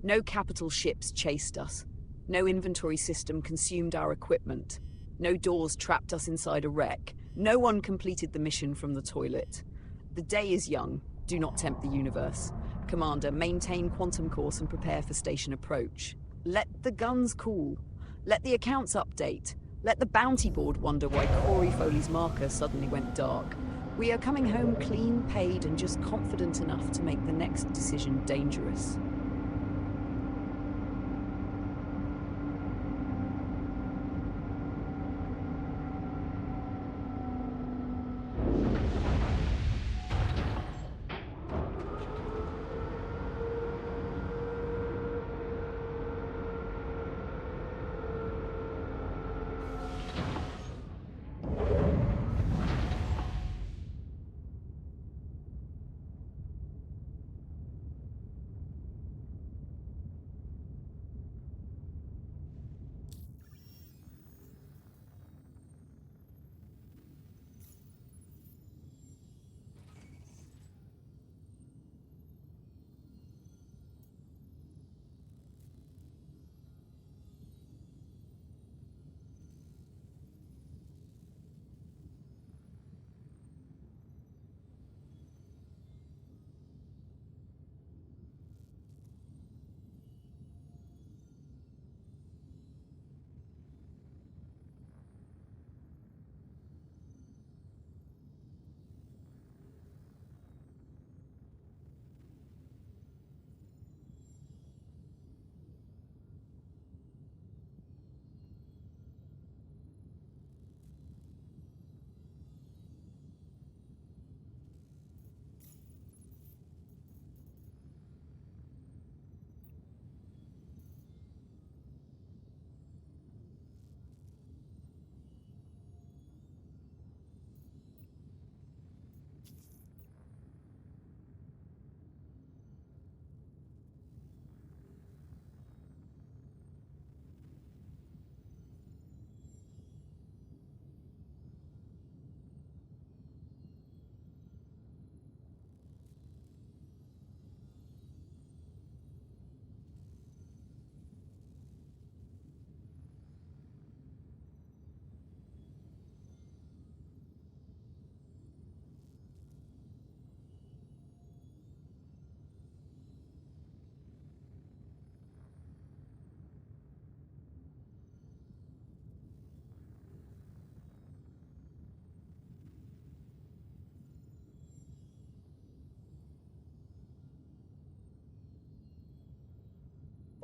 No capital ships chased us. No inventory system consumed our equipment. No doors trapped us inside a wreck. No one completed the mission from the toilet. The day is young. Do not tempt the universe. Commander, maintain quantum course and prepare for station approach. Let the guns cool. Let the accounts update. Let the bounty board wonder why Corey Foley's marker suddenly went dark. We are coming home clean, paid, and just confident enough to make the next decision dangerous.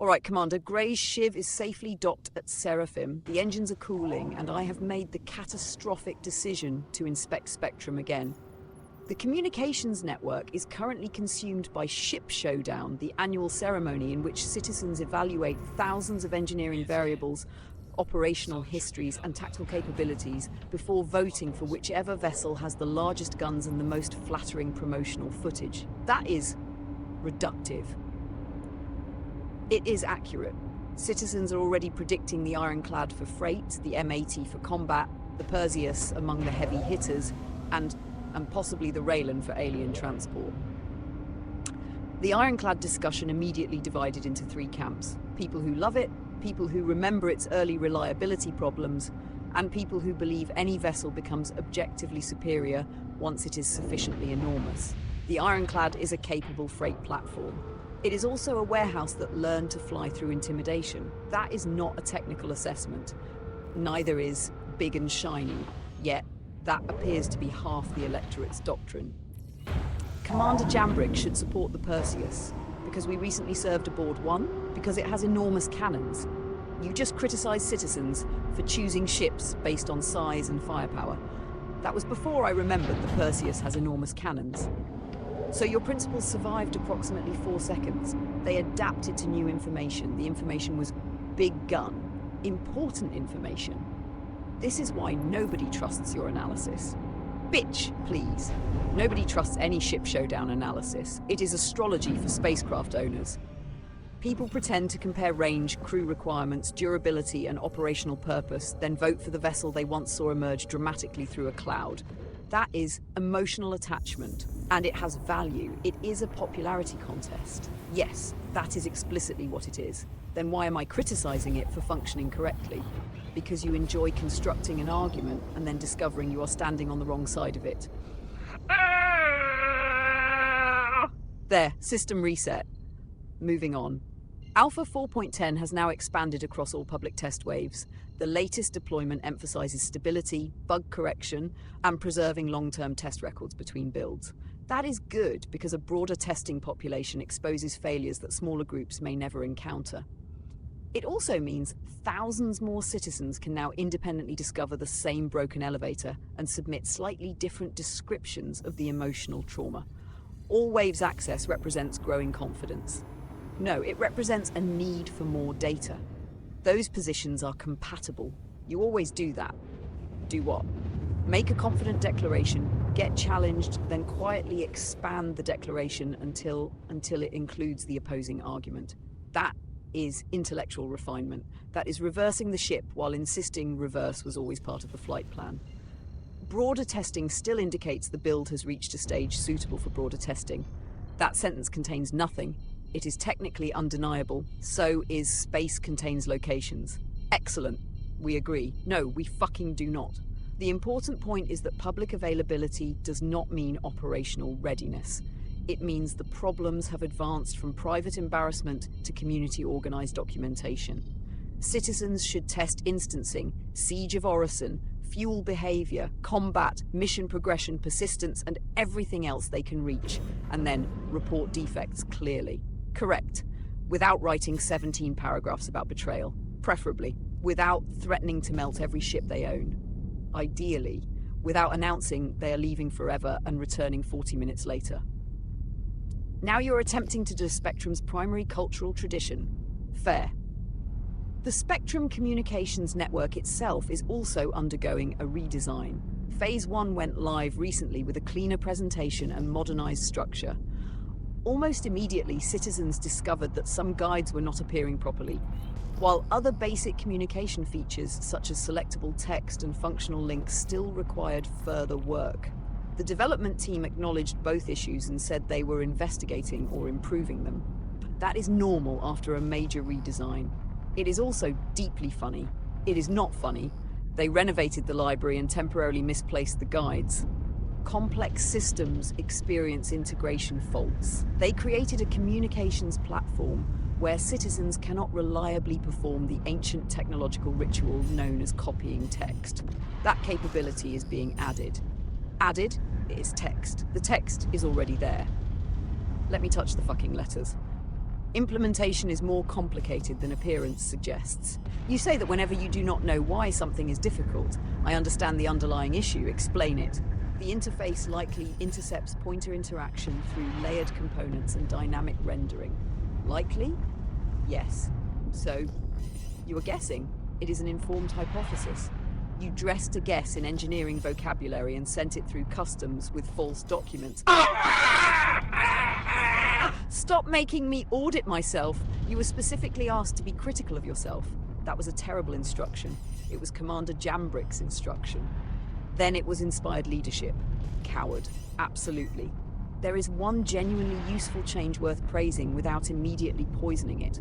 All right, Commander, Grey's Shiv is safely docked at Seraphim. The engines are cooling, and I have made the catastrophic decision to inspect Spectrum again. The communications network is currently consumed by Ship Showdown, the annual ceremony in which citizens evaluate thousands of engineering variables, operational histories, and tactical capabilities before voting for whichever vessel has the largest guns and the most flattering promotional footage. That is reductive. It is accurate. Citizens are already predicting the Ironclad for freight, the M80 for combat, the Perseus among the heavy hitters, and possibly the Raylan for alien transport. The Ironclad discussion immediately divided into three camps: people who love it, people who remember its early reliability problems, and people who believe any vessel becomes objectively superior once it is sufficiently enormous. The Ironclad is a capable freight platform. It is also a warehouse that learned to fly through intimidation. That is not a technical assessment. Neither is big and shiny, yet that appears to be half the electorate's doctrine. Commander Jambrick should support the Perseus, because we recently served aboard one, because it has enormous cannons. You just criticise citizens for choosing ships based on size and firepower. That was before I remembered the Perseus has enormous cannons. So your principals survived approximately 4 seconds. They adapted to new information. The information was big gun, important information. This is why nobody trusts your analysis. Bitch, please. Nobody trusts any Ship Showdown analysis. It is astrology for spacecraft owners. People pretend to compare range, crew requirements, durability, and operational purpose, then vote for the vessel they once saw emerge dramatically through a cloud. That is emotional attachment, and it has value. It is a popularity contest. Yes, that is explicitly what it is. Then why am I criticizing it for functioning correctly? Because you enjoy constructing an argument and then discovering you are standing on the wrong side of it. There, system reset. Moving on. Alpha 4.10 has now expanded across all public test waves. The latest deployment emphasizes stability, bug correction, and preserving long-term test records between builds. That is good because a broader testing population exposes failures that smaller groups may never encounter. It also means thousands more citizens can now independently discover the same broken elevator and submit slightly different descriptions of the emotional trauma. All waves access represents growing confidence. No, it represents a need for more data. Those positions are compatible. You always do that. Do what? Make a confident declaration, get challenged, then quietly expand the declaration until it includes the opposing argument. That is intellectual refinement. That is reversing the ship while insisting reverse was always part of the flight plan. Broader testing still indicates the build has reached a stage suitable for broader testing. That sentence contains nothing. It is technically undeniable. So is space contains locations. Excellent. We agree. No, we fucking do not. The important point is that public availability does not mean operational readiness. It means the problems have advanced from private embarrassment to community-organized documentation. Citizens should test instancing, siege of Orison, fuel behavior, combat, mission progression, persistence, and everything else they can reach, and then report defects clearly. Correct. Without writing 17 paragraphs about betrayal. Preferably. Without threatening to melt every ship they own. Ideally. Without announcing they are leaving forever and returning 40 minutes later. Now you're attempting to do Spectrum's primary cultural tradition. Fair. The Spectrum Communications Network itself is also undergoing a redesign. Phase 1 went live recently with a cleaner presentation and modernized structure. Almost immediately, citizens discovered that some guides were not appearing properly, while other basic communication features such as selectable text and functional links still required further work. The development team acknowledged both issues and said they were investigating or improving them. That is normal after a major redesign. It is also deeply funny. It is not funny. They renovated the library and temporarily misplaced the guides. Complex systems experience integration faults. They created a communications platform where citizens cannot reliably perform the ancient technological ritual known as copying text. That capability is being added. Added is text. The text is already there. Let me touch the fucking letters. Implementation is more complicated than appearance suggests. You say that whenever you do not know why something is difficult, I understand the underlying issue, explain it. The interface likely intercepts pointer interaction through layered components and dynamic rendering. Likely? Yes. So, you are guessing. It is an informed hypothesis. You dressed a guess in engineering vocabulary and sent it through customs with false documents. Stop making me audit myself. You were specifically asked to be critical of yourself. That was a terrible instruction. It was Commander Jambrick's instruction. Then it was inspired leadership. Coward. Absolutely. There is one genuinely useful change worth praising without immediately poisoning it.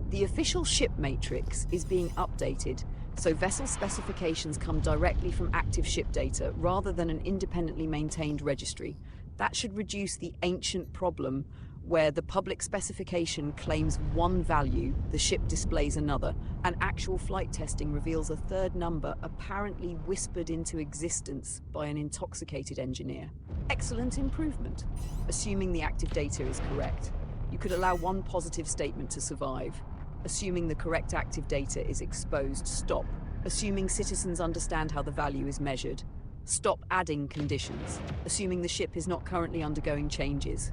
The official ship matrix is being updated, so vessel specifications come directly from active ship data rather than an independently maintained registry. That should reduce the ancient problem where the public specification claims one value, the ship displays another, and actual flight testing reveals a third number apparently whispered into existence by an intoxicated engineer. Excellent improvement. Assuming the active data is correct, you could allow one positive statement to survive. Assuming the correct active data is exposed, stop. Assuming citizens understand how the value is measured, stop adding conditions. Assuming the ship is not currently undergoing changes.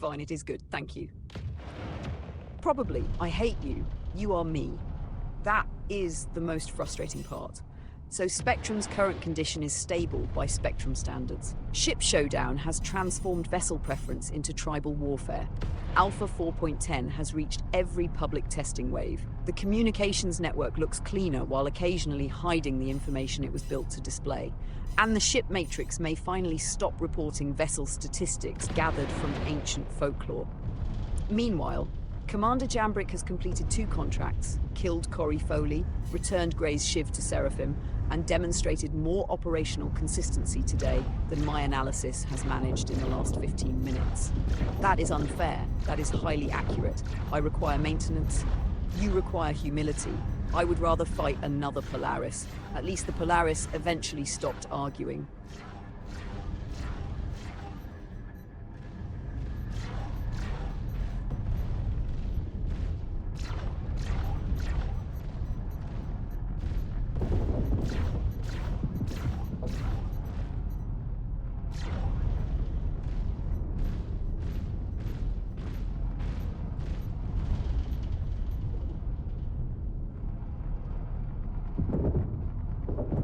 Fine, it is good, thank you. Probably, I hate you. You are me. That is the most frustrating part. So Spectrum's current condition is stable by Spectrum standards. Ship Showdown has transformed vessel preference into tribal warfare. Alpha 4.10 has reached every public testing wave. The communications network looks cleaner while occasionally hiding the information it was built to display. And the ship matrix may finally stop reporting vessel statistics gathered from ancient folklore. Meanwhile, Commander Jambrick has completed 2 contracts, killed Corey Foley, returned Gray's Shiv to Seraphim, and demonstrated more operational consistency today than my analysis has managed in the last 15 minutes. That is unfair. That is highly accurate. I require maintenance. You require humility. I would rather fight another Polaris. At least the Polaris eventually stopped arguing.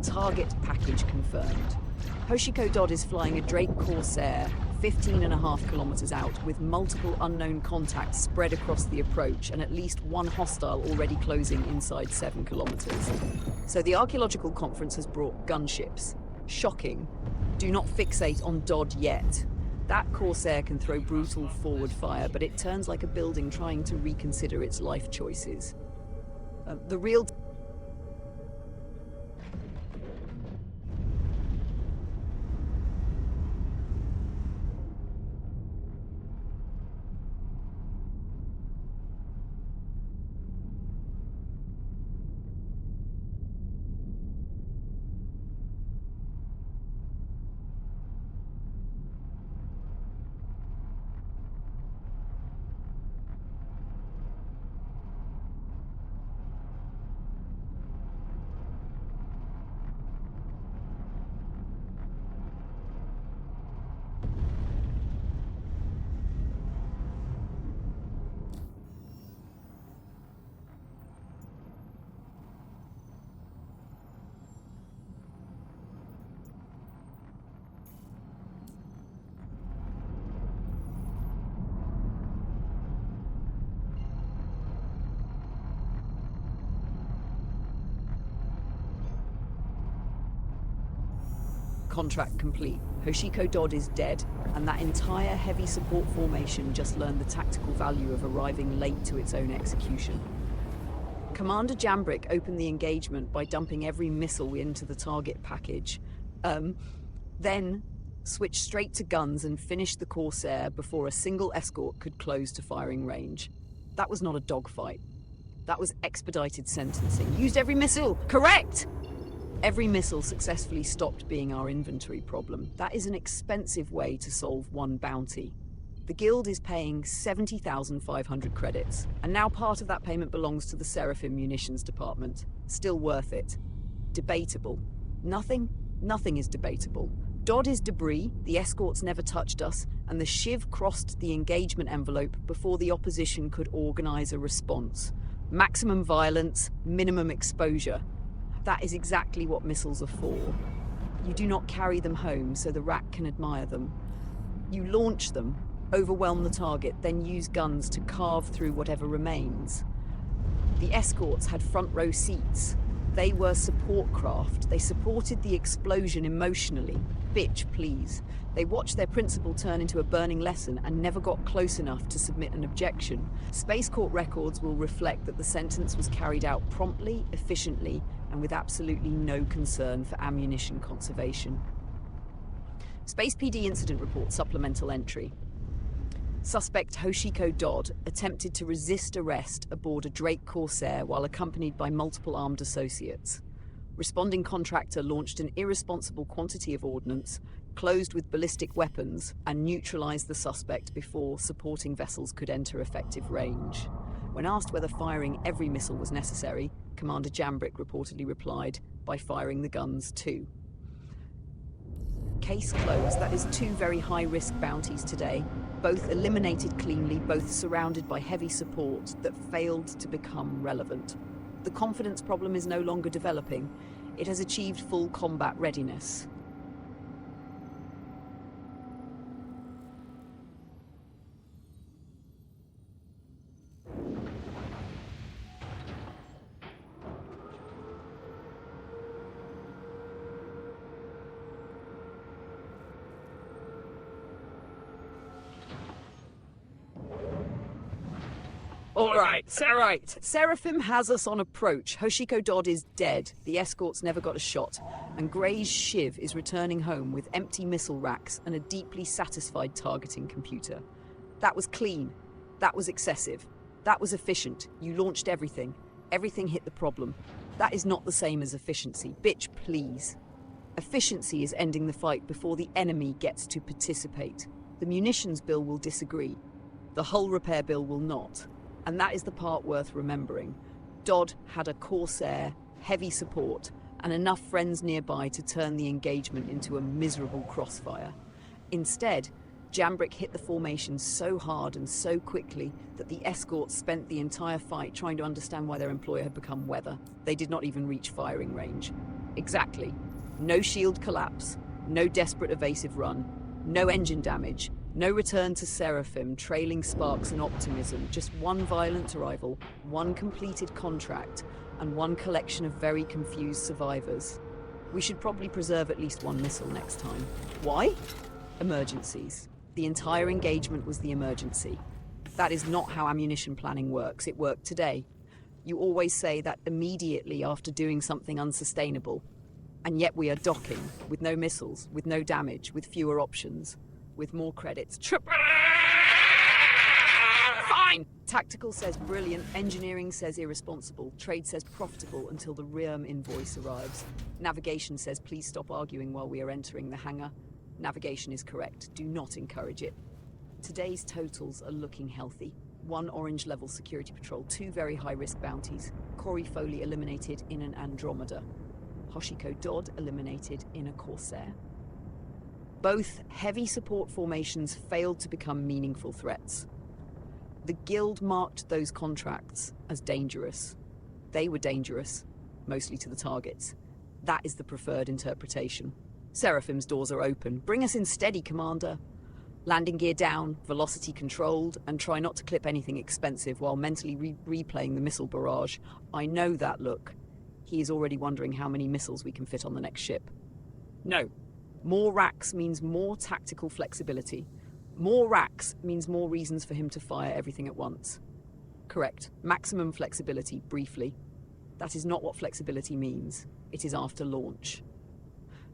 Target package confirmed. Hoshiko Dodd is flying a Drake Corsair 15.5 kilometers out with multiple unknown contacts spread across the approach and at least one hostile already closing inside 7 kilometers. So the archaeological conference has brought gunships. Shocking. Do not fixate on Dodd yet. That Corsair can throw brutal forward fire, but it turns like a building trying to reconsider its life choices. The real contract complete. Hoshiko Dodd is dead, and that entire heavy support formation just learned the tactical value of arriving late to its own execution. Commander Jambrick opened the engagement by dumping every missile into the target package. Then switched straight to guns and finished the Corsair before a single escort could close to firing range. That was not a dogfight. That was expedited sentencing. Used every missile! Correct! Every missile successfully stopped being our inventory problem. That is an expensive way to solve one bounty. The Guild is paying 70,500 credits, and now part of that payment belongs to the Seraphim Munitions Department. Still worth it. Debatable. Nothing is debatable. Dodd is debris, the escorts never touched us, and the Shiv crossed the engagement envelope before the opposition could organize a response. Maximum violence, minimum exposure. That is exactly what missiles are for. You do not carry them home so the rack can admire them. You launch them, overwhelm the target, then use guns to carve through whatever remains. The escorts had front row seats. They were support craft. They supported the explosion emotionally. Bitch, please. They watched their principal turn into a burning lesson and never got close enough to submit an objection. Space Court records will reflect that the sentence was carried out promptly, efficiently, and with absolutely no concern for ammunition conservation. Space PD Incident Report Supplemental Entry. Suspect Hoshiko Dodd attempted to resist arrest aboard a Drake Corsair while accompanied by multiple armed associates. Responding contractor launched an irresponsible quantity of ordnance, closed with ballistic weapons, and neutralized the suspect before supporting vessels could enter effective range. When asked whether firing every missile was necessary, Commander Jambrick reportedly replied, by firing the guns too. Case closed. That is 2 very high-risk bounties today, both eliminated cleanly, both surrounded by heavy support that failed to become relevant. The confidence problem is no longer developing. It has achieved full combat readiness. All right. Seraphim has us on approach. Hoshiko Dodd is dead. The escorts never got a shot. And Gray's Shiv is returning home with empty missile racks and a deeply satisfied targeting computer. That was clean. That was excessive. That was efficient. You launched everything. Everything hit the problem. That is not the same as efficiency. Bitch, please. Efficiency is ending the fight before the enemy gets to participate. The munitions bill will disagree. The hull repair bill will not. And that is the part worth remembering. Dodd had a Corsair, heavy support, and enough friends nearby to turn the engagement into a miserable crossfire. Instead, Jambrick hit the formation so hard and so quickly that the escorts spent the entire fight trying to understand why their employer had become weather. They did not even reach firing range. Exactly. No shield collapse, no desperate evasive run, no engine damage, no return to Seraphim, trailing sparks and optimism, just one violent arrival, one completed contract, and one collection of very confused survivors. We should probably preserve at least one missile next time. Why? Emergencies. The entire engagement was the emergency. That is not how ammunition planning works. It worked today. You always say that immediately after doing something unsustainable. And yet we are docking, with no missiles, with no damage, with fewer options, with more credits. Fine! Tactical says brilliant, engineering says irresponsible, trade says profitable until the RIRM invoice arrives. Navigation says please stop arguing while we are entering the hangar. Navigation is correct. Do not encourage it. Today's totals are looking healthy. 1 orange-level security patrol, 2 very high-risk bounties. Corey Foley eliminated in an Andromeda. Hoshiko Dodd eliminated in a Corsair. Both heavy support formations failed to become meaningful threats. The Guild marked those contracts as dangerous. They were dangerous, mostly to the targets. That is the preferred interpretation. Seraphim's doors are open. Bring us in steady, Commander. Landing gear down, velocity controlled, and try not to clip anything expensive while mentally replaying the missile barrage. I know that look. He is already wondering how many missiles we can fit on the next ship. No. More racks means more tactical flexibility. More racks means more reasons for him to fire everything at once. Correct. Maximum flexibility, briefly. That is not what flexibility means. It is after launch.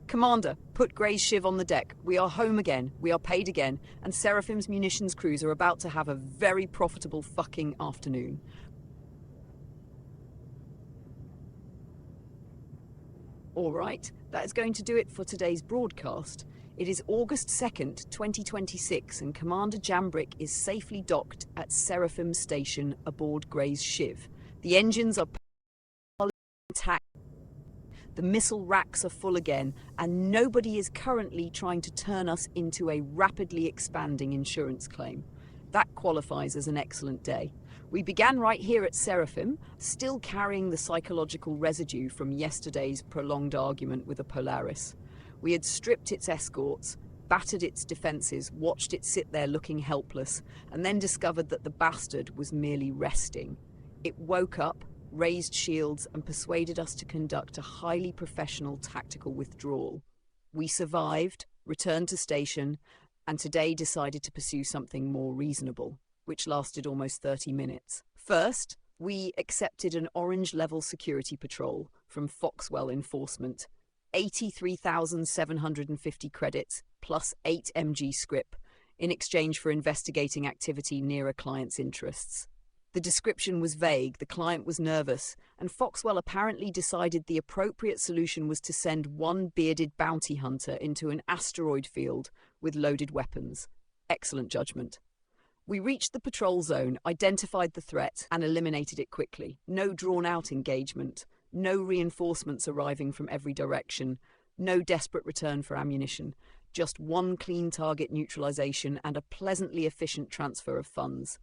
Commander, put Gray's Shiv on the deck. We are home again, we are paid again, and Seraphim's munitions crews are about to have a very profitable fucking afternoon. All right, that is going to do it for today's broadcast. It is August 2nd, 2026, and Commander Jambrick is safely docked at Seraphim Station aboard Gray's Shiv. The engines are intact, the missile racks are full again, and nobody is currently trying to turn us into a rapidly expanding insurance claim. That qualifies as an excellent day. We began right here at Seraphim, still carrying the psychological residue from yesterday's prolonged argument with a Polaris. We had stripped its escorts, battered its defences, watched it sit there looking helpless, and then discovered that the bastard was merely resting. It woke up, raised shields, and persuaded us to conduct a highly professional tactical withdrawal. We survived, returned to station, and today decided to pursue something more reasonable, which lasted almost 30 minutes. First, we accepted an orange-level security patrol from Foxwell Enforcement, 83,750 credits plus 8 MG scrip, in exchange for investigating activity near a client's interests. The description was vague, the client was nervous, and Foxwell apparently decided the appropriate solution was to send one bearded bounty hunter into an asteroid field with loaded weapons. Excellent judgment. We reached the patrol zone, identified the threat, and eliminated it quickly. No drawn-out engagement, no reinforcements arriving from every direction, no desperate return for ammunition, just one clean target neutralization and a pleasantly efficient transfer of funds.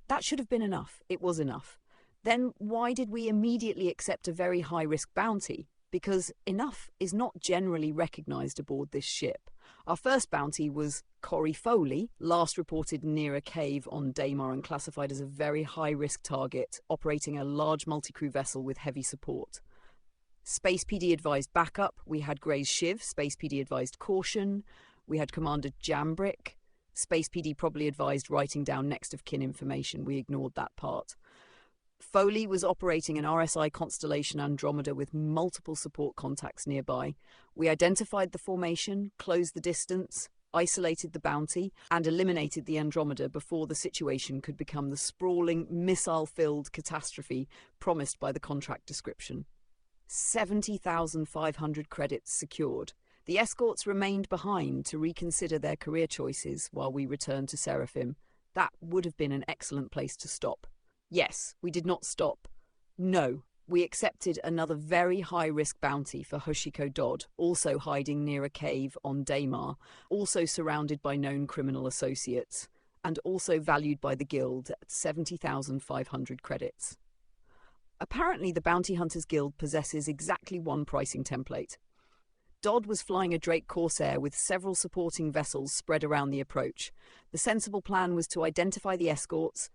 That should have been enough. It was enough. Then why did we immediately accept a very high-risk bounty? Because enough is not generally recognized aboard this ship. Our first bounty was Corey Foley, last reported near a cave on Daymar and classified as a very high-risk target, operating a large multi-crew vessel with heavy support. Space PD advised backup. We had Gray's Shiv. Space PD advised caution. We had Commander Jambrick. Space PD probably advised writing down next of kin information. We ignored that part. Foley was operating an RSI Constellation Andromeda with multiple support contacts nearby. We identified the formation, closed the distance, isolated the bounty, and eliminated the Andromeda before the situation could become the sprawling, missile-filled catastrophe promised by the contract description. 70,500 credits secured. The escorts remained behind to reconsider their career choices while we returned to Seraphim. That would have been an excellent place to stop. Yes, we did not stop. No, we accepted another very high-risk bounty for Hoshiko Dodd, also hiding near a cave on Daymar, also surrounded by known criminal associates, and also valued by the Guild at 70,500 credits. Apparently, the Bounty Hunters Guild possesses exactly one pricing template. Dodd was flying a Drake Corsair with several supporting vessels spread around the approach. The sensible plan was to identify the escorts,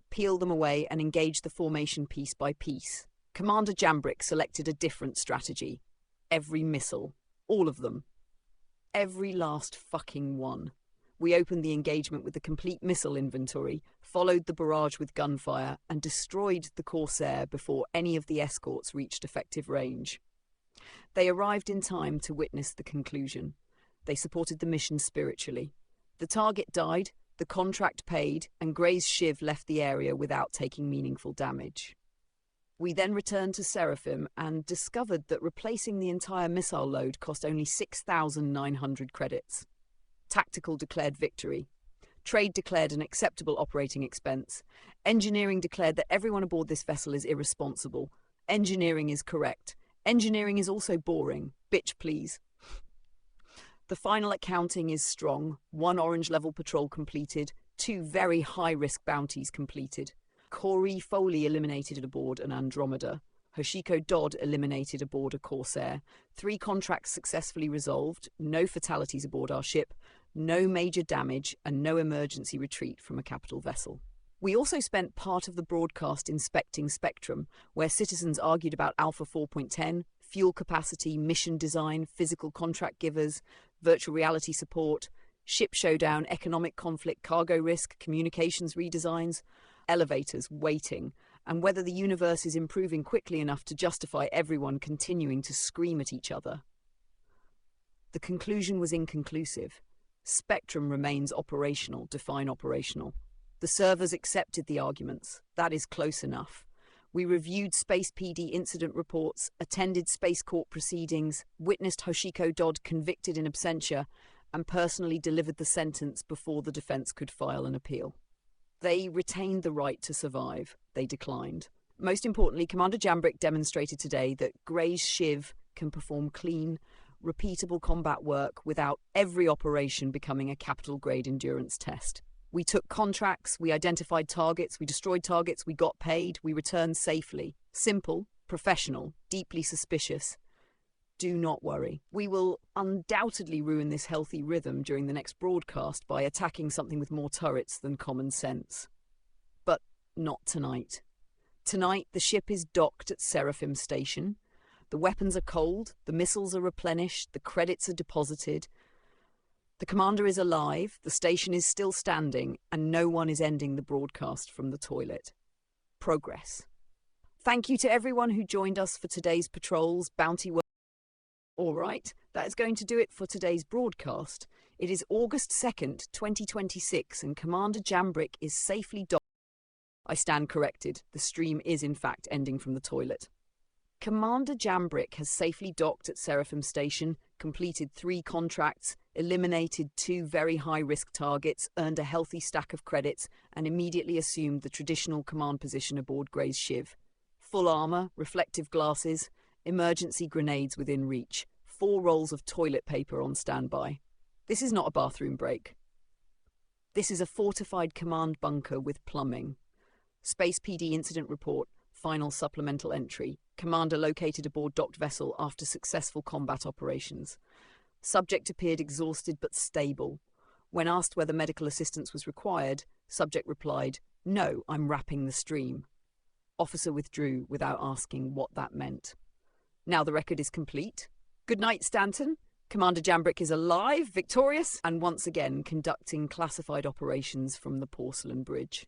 peel them away, and engage the formation piece by piece. Commander Jambrick selected a different strategy. Every missile. All of them. Every last fucking one. We opened the engagement with the complete missile inventory, followed the barrage with gunfire, and destroyed the Corsair before any of the escorts reached effective range. They arrived in time to witness the conclusion. They supported the mission spiritually. The target died, the contract paid, and Gray's Shiv left the area without taking meaningful damage. We then returned to Seraphim and discovered that replacing the entire missile load cost only 6,900 credits. Tactical declared victory. Trade declared an acceptable operating expense. Engineering declared that everyone aboard this vessel is irresponsible. Engineering is correct. Engineering is also boring. Bitch, please. The final accounting is strong. 1 orange-level patrol completed. 2 very high-risk bounties completed. Corey Foley eliminated aboard an Andromeda. Hoshiko Dodd eliminated aboard a Corsair. 3 contracts successfully resolved. No fatalities aboard our ship. No major damage and no emergency retreat from a capital vessel. We also spent part of the broadcast inspecting Spectrum, where citizens argued about Alpha 4.10, fuel capacity, mission design, physical contract givers, virtual reality support, ship showdown, economic conflict, cargo risk, communications redesigns, elevators, waiting, and whether the universe is improving quickly enough to justify everyone continuing to scream at each other. The conclusion was inconclusive. Spectrum remains operational. Define operational. The servers accepted the arguments. That is close enough. We reviewed Space PD incident reports, attended Space Court proceedings, witnessed Hoshiko Dodd convicted in absentia, and personally delivered the sentence before the defense could file an appeal. They retained the right to survive. They declined. Most importantly, Commander Jambrick demonstrated today that Gray's Shiv can perform clean, repeatable combat work without every operation becoming a capital-grade endurance test. We took contracts, we identified targets, we destroyed targets, we got paid, we returned safely. Simple, professional, deeply suspicious. Do not worry. We will undoubtedly ruin this healthy rhythm during the next broadcast by attacking something with more turrets than common sense. But not tonight. Tonight, the ship is docked at Seraphim Station. The weapons are cold, the missiles are replenished, the credits are deposited. The commander is alive, the station is still standing, and no one is ending the broadcast from the toilet. Progress. Thank you to everyone who joined us for today's patrols, bounty work. All right, that is going to do it for today's broadcast. It is August 2nd, 2026, and Commander Jambrick is safely docked. I stand corrected. The stream is in fact ending from the toilet. Commander Jambrick has safely docked at Seraphim Station, completed 3 contracts, eliminated 2 very high-risk targets, earned a healthy stack of credits, and immediately assumed the traditional command position aboard Gray's Shiv. Full armour, reflective glasses, emergency grenades within reach, 4 rolls of toilet paper on standby. This is not a bathroom break. This is a fortified command bunker with plumbing. Space PD incident report, final supplemental entry. Commander located aboard docked vessel after successful combat operations. Subject appeared exhausted but stable. When asked whether medical assistance was required, subject replied, "No, I'm wrapping the stream." Officer withdrew without asking what that meant. Now the record is complete. Good night, Stanton. Commander Jambrick is alive, victorious, and once again conducting classified operations from the Porcelain Bridge.